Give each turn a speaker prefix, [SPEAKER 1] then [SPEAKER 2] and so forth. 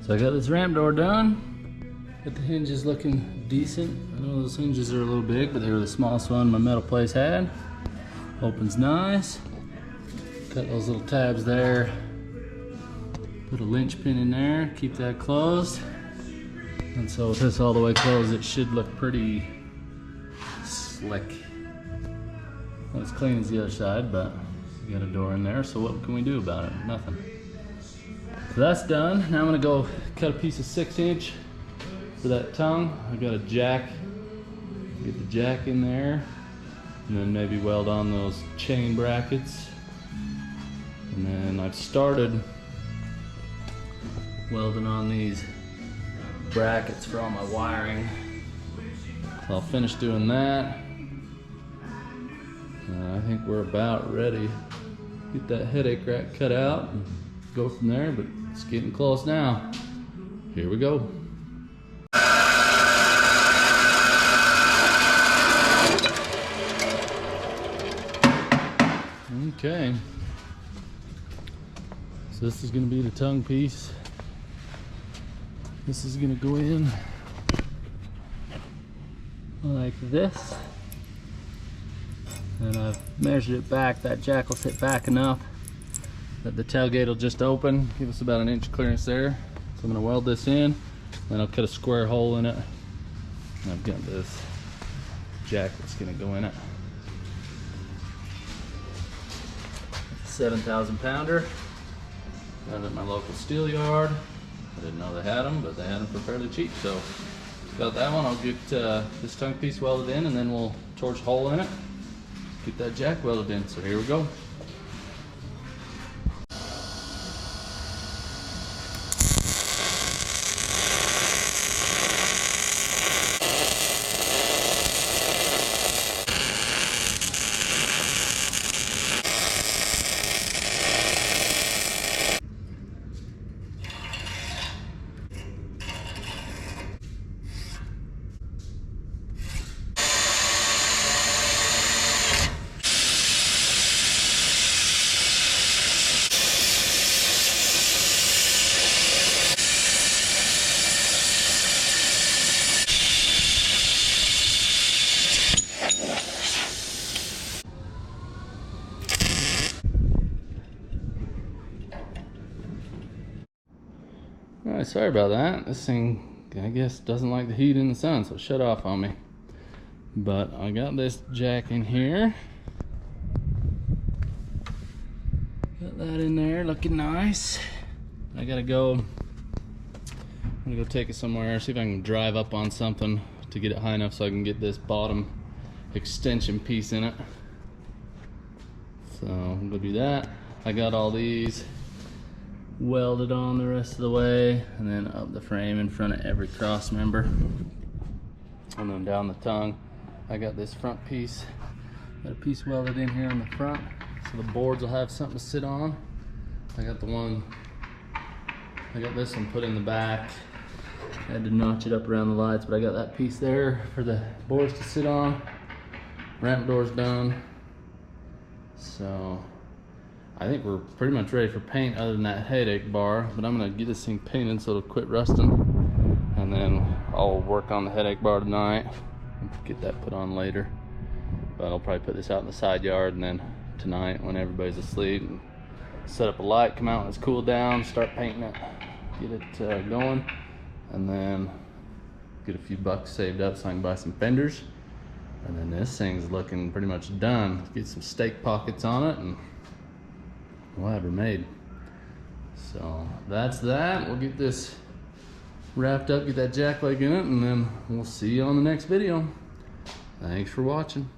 [SPEAKER 1] So I got this ramp door done. Got the hinges looking decent. I know those hinges are a little big, but they were the smallest one my metal place had. Opens nice. Got those little tabs there. Put a linch pin in there, keep that closed. And so with this all the way closed, it should look pretty slick. Not as clean as the other side, but we got a door in there, so what can we do about it? Nothing. So that's done. Now I'm gonna go cut a piece of 6-inch for that tongue. I got a jack, get the jack in there, and then maybe weld on those chain brackets. And then I've started welding on these brackets for all my wiring. So I'll finish doing that. I think we're about ready. Get that headache rack cut out and go from there, but it's getting close now. Here we go. Okay. So this is going to be the tongue piece. This is going to go in like this. And I've measured it back. That jack will sit back enough that the tailgate will just open. Give us about 1 inch clearance there. So I'm going to weld this in. Then I'll cut a square hole in it. And I've got this jack that's going to go in it. 7,000 pounder. Got it at my local steel yard. I didn't know they had them, but they had them for fairly cheap. So got that one. I'll get this tongue piece welded in, and then we'll torch a hole in it. Get that jack welded in. So here we go. Alright, sorry about that. This thing, I guess, doesn't like the heat in the sun, so it shut off on me. But I got this jack in here. Got that in there, looking nice. I gotta go, I'm gonna go take it somewhere, see if I can drive up on something to get it high enough so I can get this bottom extension piece in it. So I'm gonna do that. I got all these welded on the rest of the way, and then up the frame in front of every cross member, and then down the tongue. I got this front piece, got a piece welded in here on the front, so the boards will have something to sit on. I got this one put in the back. I had to notch it up around the lights, but I got that piece there for the boards to sit on. Ramp door's done, so I think we're pretty much ready for paint other than that headache bar, but I'm gonna get this thing painted so it'll quit rusting, and then I'll work on the headache bar tonight and get that put on later. But I'll probably put this out in the side yard, and then tonight when everybody's asleep, set up a light, come out when it's cooled down, start painting it, get it going, and then get a few bucks saved up so I can buy some fenders. And then this thing's looking pretty much done. Get some stake pockets on it, and we'll have her made. So that's that. We'll get this wrapped up, get that jack leg in it, and then we'll see you on the next video. Thanks for watching.